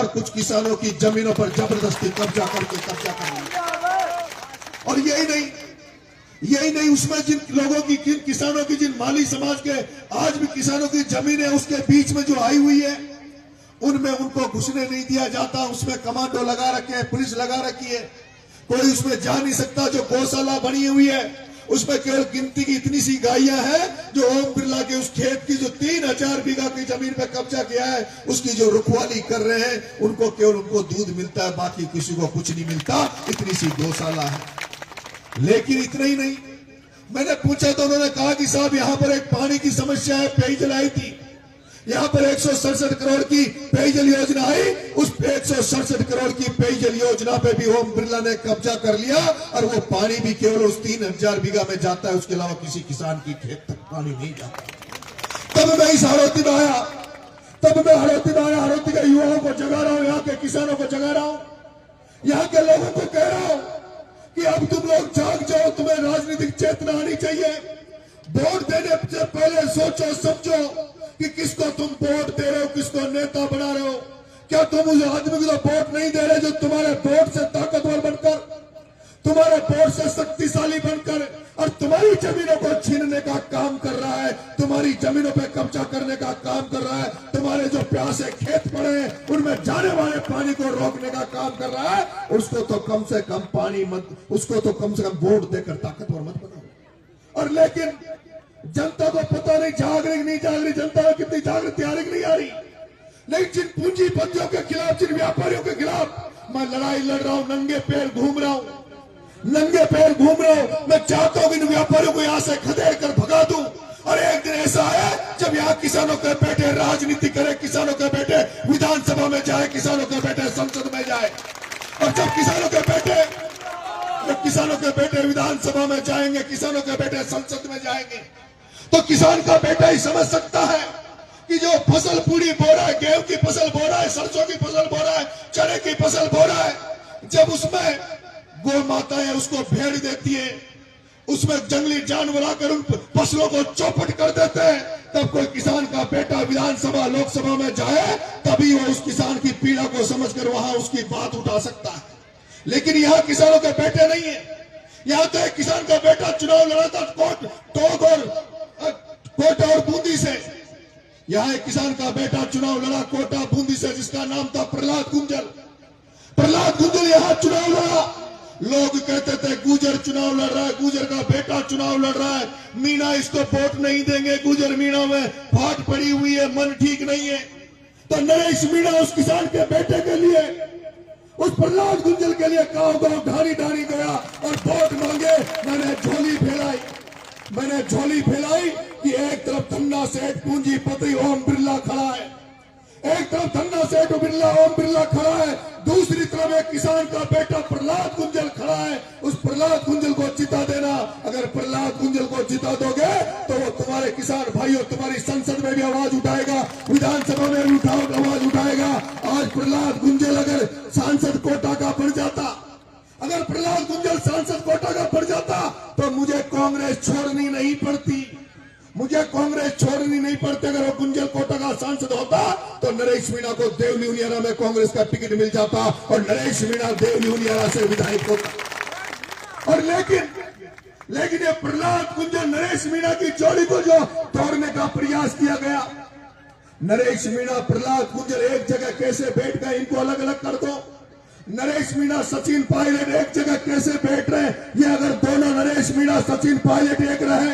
और कुछ किसानों की जमीनों पर जबरदस्ती कब्जा कर लिया। और यही नहीं, उसमें जिन लोगों की, जिन किसानों की, जिन माली समाज के आज भी किसानों की जमीन है, उसके बीच में जो आई हुई है, उनमें उनको घुसने नहीं दिया जाता। उसमें कमांडो लगा रखे हैं, पुलिस लगा रखी है, कोई उसमें जा नहीं सकता। जो गौशाला बनी हुई है उसमें केवल गिनती की इतनी सी गायें हैं जो ओम बिरला के उस खेत की जो 3000 बीघा की जमीन पे कब्जा किया है उसकी जो रखवाली कर रहे हैं, उनको केवल उनको दूध मिलता है, बाकी किसी को कुछ नहीं मिलता। इतनी सी गौशाला है। लेकिन इतना ही नहीं, मैंने पूछा तो उन्होंने कहा कि साहब यहाँ पर एक पानी की समस्या है, पेयजल आई थी, यहाँ पर 167 करोड़ की पेयजल योजना आई, उस 167 करोड़ की पेयजल योजना पे भी ओम बिरला ने कब्जा कर लिया और वो पानी भी केवल उस 3000 बीघा में जाता है, उसके अलावा किसी किसान की खेत तक पानी नहीं जाता। तब मैं इस हड़ौती में आया, हड़ौती के युवाओं को जगा रहा हूं, यहाँ के किसानों को जगा रहा हूं, यहाँ के लोगों को कह रहा हूं कि अब तुम लोग जाग जाओ, तुम्हें राजनीतिक चेतना आनी चाहिए। वोट देने से पहले सोचो समझो कि किसको तुम वोट दे रहे हो, किसको नेता बना रहे हो। क्या तुम उस आदमी को वोट नहीं दे रहे जो तुम्हारे वोट से ताकतवर बनकर, तुम्हारे वोट से शक्तिशाली बनकर और तुम्हारी जमीनों को छीनने का काम कर रहा है, तुम्हारी जमीनों पे कब्जा करने का काम कर रहा है, तुम्हारे जो प्यासे खेत पड़े हैं उनमें जाने वाले पानी को रोकने का काम कर रहा है, उसको तो कम से कम पानी मत, उसको तो कम से कम वोट देकर ताकतवर मत बनाओ। और लेकिन जनता को पता नहीं जाग रही नहीं जाग रही, जनता को कितनी जागृति आ रही नहीं आ रही। लेकिन जिन पूंजीपतियों के खिलाफ, जिन व्यापारियों के खिलाफ मैं लड़ाई लड़ रहा हूं, नंगे पैर घूम रहा हूं, मैं चाहता हूं कि इन व्यापारियों को यहां से खदेड़ कर भगा दूं। और एक दिन ऐसा है जब यहाँ किसानों के बेटे राजनीति करे, किसानों के बेटे विधानसभा में जाए, किसानों के बेटे संसद में जाए, और जब किसानों के बेटे विधानसभा में जाएंगे, किसानों के बेटे संसद में जाएंगे, तो किसान का बेटा ही समझ सकता है कि जो फसल पूरी बो रहा है, गेहूं की फसल बो रहा है, सरसों की फसल बो रहा है, चने की फसल बो रहा है, जब उसमें गौ माताएं उसको भेड़ देती है, उसमें जंगली जानवर आकर उन फसलों को चौपट कर देते हैं, तब कोई किसान का बेटा विधानसभा लोकसभा में जाए, तभी वो उस किसान की पीड़ा को समझकर वहां उसकी बात उठा सकता है। लेकिन यहाँ किसानों के बेटे नहीं है। यहाँ तो एक किसान का बेटा चुनाव लड़ा था कोटा और बूंदी से। यहाँ एक किसान का बेटा चुनाव लड़ा कोटा बूंदी से, जिसका नाम था प्रहलाद गुंजल यहाँ चुनाव लड़ा। लोग कहते थे गुजर चुनाव लड़ रहा है, गुजर का बेटा चुनाव लड़ रहा है, मीणा इसको वोट नहीं देंगे, गुजर मीणा में फाट पड़ी हुई है, मन ठीक नहीं है। तो नरेश मीणा उस किसान के बेटे के लिए, उस प्रहलाद गुंजल के लिए गांव ढाणी गया और वोट मांगे। मैंने झोली फैलाई कि एक तरफ धन्ना सेठ पूंजीपति ओम बिरला खड़ा है, एक तरफ धन्ना सेठ ओम बिरला खड़ा है, दूसरी तरफ एक किसान का बेटा प्रहलाद गुंजल खड़ा है। उस प्रहलाद गुंजल को जिता देना। अगर प्रहलाद गुंजल को जिता दोगे तो वो तुम्हारे किसान भाइयों, तुम्हारी संसद में भी आवाज उठाएगा, विधानसभा में भी आवाज उठाएगा। आज प्रहलाद गुंजल अगर सांसद कोटा का बन जाता, अगर प्रहलाद गुंजल सांसद कोटा का बन जाता, तो मुझे कांग्रेस छोड़नी नहीं पड़ती। अगर वो गुंजल कोटा का सांसद होता तो नरेश मीणा को देवली उनियारा में कांग्रेस का टिकट मिल जाता और नरेश मीणा देवली उनियारा से विधायक होता। और लेकिन ये प्रहलाद गुंजल नरेश मीणा की जोड़ी को जो तोड़ने का प्रयास किया गया, नरेश मीणा प्रहलाद गुंजल एक जगह कैसे बैठ गए, इनको अलग अलग कर दो। नरेश मीणा सचिन पायलट एक जगह कैसे बैठ रहे, ये अगर दोनों नरेश मीणा सचिन पायलट एक रहे,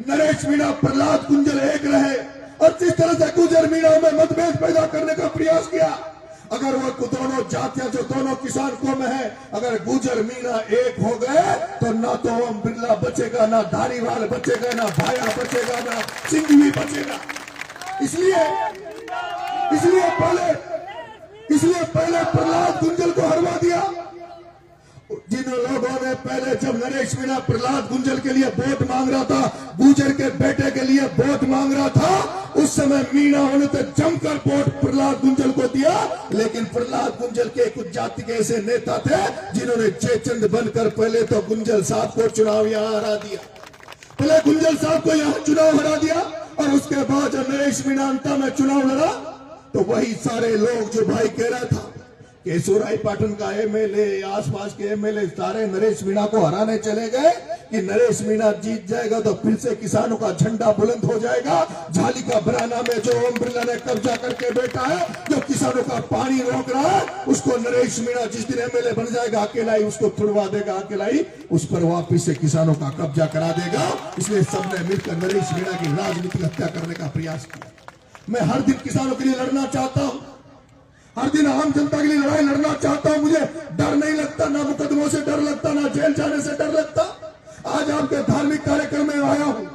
नरेश मीणा प्रहलाद गुंजल एक रहे, और जिस तरह से गुजर मीणा में मतभेद पैदा करने का प्रयास किया, अगर वो दोनों जातियां जो दोनों किसान कौम है, अगर गुजर मीणा एक हो गए तो ना तो ओम बिरला बचेगा, ना धारीवाल बचेगा, ना भाया बचेगा, ना सिंघवी बचेगा। इसलिए पहले प्रहलाद गुंजल को हरवा दिया। जिन लोगों ने पहले, जब नरेश मीणा प्रहलाद गुंजल के लिए वोट मांग रहा था, गुजर के बेटे के लिए वोट मांग रहा था, उस समय मीणा होने तो जमकर वोट प्रहलाद गुंजल को दिया। लेकिन प्रहलाद गुंजल के कुछ जाति के ऐसे नेता थे जिन्होंने जयचंद बनकर पहले तो गुंजल साहब को चुनाव यहाँ हरा दिया, पहले गुंजल साहब को यहाँ चुनाव हरा दिया, और उसके बाद जब नरेश मीणा अंता में चुनाव लड़ा तो वही सारे लोग जो भाई कह रहा था कि सोराई पाटन का एमएलए, आसपास के एमएलए सारे नरेश मीणा को हराने चले गए कि नरेश मीणा जीत जाएगा तो फिर से किसानों का झंडा बुलंद हो जाएगा। झाली का बराना में जो ओम बिरला ने कब्जा करके बैठा है, जो किसानों का पानी रोक रहा है, उसको नरेश मीणा जिस दिन एमएलए बन जाएगा अकेला ही उसको छुड़वा देगा, अकेला ही उस पर वापिस से किसानों का कब्जा करा देगा। इसलिए सबने मिलकर नरेश मीणा की राजनीतिक हत्या करने का प्रयास किया। मैं हर दिन किसानों के लिए लड़ना चाहता हूं, हर दिन आम जनता के लिए लड़ाई लड़ना चाहता हूं। मुझे डर नहीं लगता, ना मुकदमों से डर लगता, ना जेल जाने से डर लगता। आज आपके धार्मिक कार्यक्रम में आया हूं,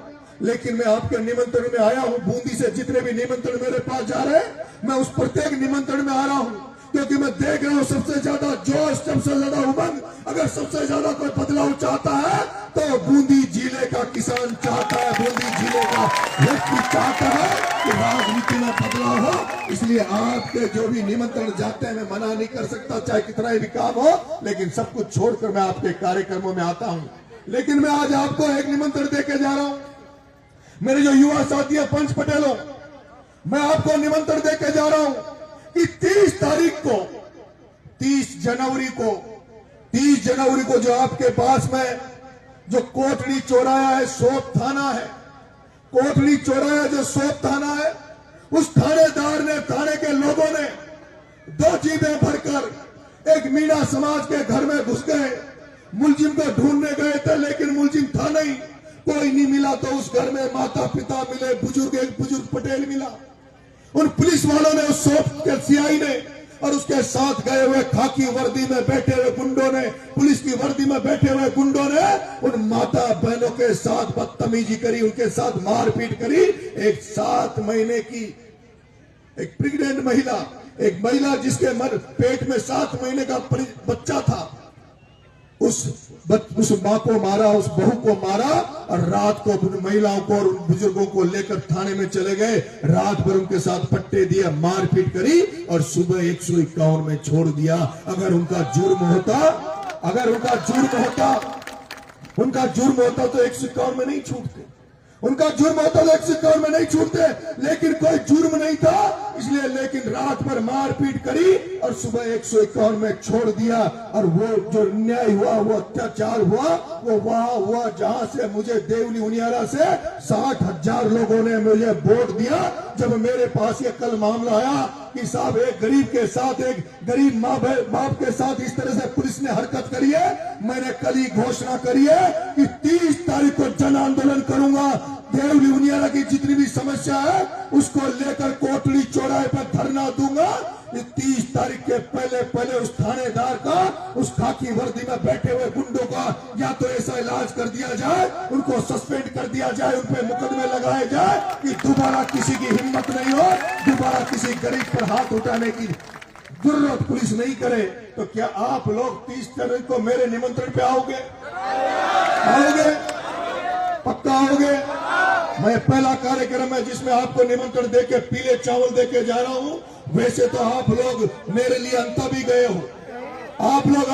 लेकिन मैं आपके निमंत्रण में आया हूं। बूंदी से जितने भी निमंत्रण मेरे पास जा रहे हैं, मैं उस प्रत्येक निमंत्रण में आ रहा हूं, क्योंकि मैं देख रहा हूं सबसे ज्यादा जोश, सबसे ज्यादा उमंग, अगर सबसे ज्यादा कोई बदलाव चाहता है तो बूंदी जिले का किसान चाहता है, बूंदी जिले का व्यक्ति चाहता है कि राजनीति में बदलाव हो। इसलिए आपके जो भी निमंत्रण जाते हैं मैं मना नहीं कर सकता, चाहे कितना ही भी काम हो, लेकिन सब कुछ छोड़कर मैं आपके कार्यक्रमों में आता हूं। लेकिन मैं आज आपको एक निमंत्रण देके जा रहा हूं। मेरे जो युवा साथी है पंच पटेलों, मैं आपको निमंत्रण देके जा रहा हूं कि 30 तारीख को, 30 जनवरी को जो आपके पास में जो कोटली चौराया है, सोप थाना है, कोटली चौराया जो सोप थाना है, उस थानेदार ने, थाने के लोगों ने 2 जीपें भरकर एक मीणा समाज के घर में घुस गए। मुलजिम को ढूंढने गए थे, लेकिन मुलजिम था नहीं, कोई नहीं मिला। तो उस घर में माता पिता मिले, एक बुजुर्ग पटेल मिला। उन पुलिस वालों ने, उस सोप के सीआई ने और उसके साथ गए हुए खाकी वर्दी में बैठे हुए गुंडों ने, पुलिस की वर्दी में बैठे हुए गुंडों ने उन माता बहनों के साथ बदतमीजी करी, उनके साथ मारपीट करी। एक 7 महीने की एक प्रेग्नेंट महिला, एक महिला जिसके पेट में 7 महीने का बच्चा था, उस मां को मारा, उस बहू को मारा, और रात को उन महिलाओं को और उन बुजुर्गों को लेकर थाने में चले गए। रात भर उनके साथ पट्टे दिए, मारपीट करी और सुबह 151 में छोड़ दिया। अगर उनका जुर्म होता तो 151 में नहीं छूटते, उनका जुर्म होता तो 151 में नहीं छूटते, लेकिन कोई जुर्म नहीं था, इसलिए लेकिन रात भर मारपीट करी और सुबह 151 में छोड़ दिया। और वो जो अन्याय हुआ, वो अत्याचार हुआ, वो वहां हुआ जहां से मुझे देवली उनियारा से 60,000 लोगों ने मुझे वोट दिया। जब मेरे पास ये कल मामला आया कि साहब एक गरीब के साथ, एक गरीब बाप के साथ इस तरह से पुलिस ने हरकत करी है, मैंने कल ही घोषणा करी है कि 30 तारीख को जन आंदोलन करूंगा। देवली उनियारा की जितनी भी समस्या है उसको लेकर कोटली चौराहे पर धरना दूंगा। 30 तारीख के पहले उस थानेदार का, उस खाकी वर्दी में बैठे हुए गुंडों का या तो ऐसा इलाज कर दिया जाए, उनको सस्पेंड कर दिया जाए, उन पे मुकदमे लगाए जाए कि दोबारा किसी की हिम्मत नहीं हो, दोबारा किसी गरीब पर हाथ उठाने की जरूरत पुलिस नहीं करे। तो क्या आप लोग 30 तारीख को मेरे निमंत्रण पे आओगे? पक्का आओगे? मैं पहला कार्यक्रम है जिसमें आपको निमंत्रण देके पीले चावल देके जा रहा हूं। वैसे तो आप लोग मेरे लिए अंता भी गए हो, आप लोग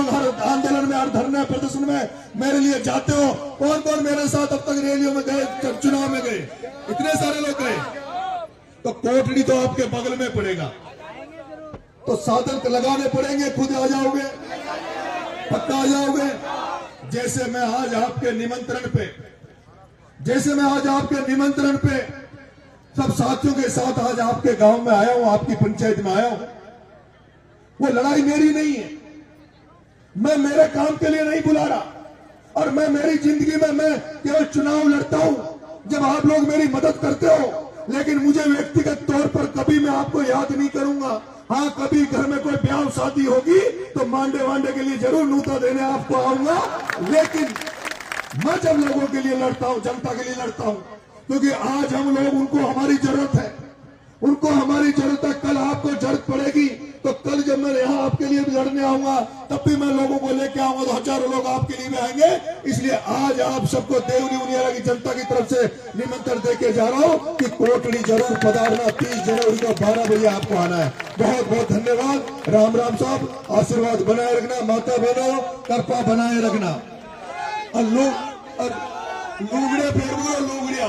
हर आंदोलन में, हर धरने प्रदर्शन में मेरे लिए जाते हो। कौन कौन मेरे साथ अब तक रैलियों में गए, चुनाव में गए? इतने सारे लोग गए। तो कोटली तो आपके बगल में पड़ेगा, तो साधन लगाने पड़ेंगे, खुद आ जाओगे? पक्का आ जाओगे? जैसे मैं आज आपके निमंत्रण पे सब साथियों के साथ आज आपके गांव में आया हूं, आपकी पंचायत में आया हूं। वो लड़ाई मेरी नहीं है, मैं मेरे काम के लिए नहीं बुला रहा, और मैं मेरी जिंदगी में मैं केवल चुनाव लड़ता हूं जब आप लोग मेरी मदद करते हो। लेकिन मुझे व्यक्तिगत तौर पर कभी मैं आपको याद नहीं करूंगा। हाँ, कभी घर में कोई ब्याह शादी होगी तो मांडे के लिए जरूर नूता देने आपको आऊंगा। लेकिन मैं जब लोगों के लिए लड़ता हूं, जनता के लिए लड़ता हूं, क्योंकि आज हम लोग, उनको हमारी जरूरत है, कल आपको जरूरत पड़ेगी। तो कल जब मैं यहाँ आपके लिए भी लड़ने आऊंगा, तब भी मैं लोगों को लेके आऊंगा, तो हजारों लोग आपके लिए भी आएंगे। इसलिए आज आप सबको देवली उनियारा की जनता की तरफ से निमंत्रण देके जा रहा हूं कि कोटली जरूर पधारना। 30 जनवरी को 12 बजे आपको आना है। बहुत बहुत धन्यवाद। राम राम साहब, आशीर्वाद बनाए रखना, माता बहनों कृपा बनाए रखना। और लुगड़े फेर लुगड़िया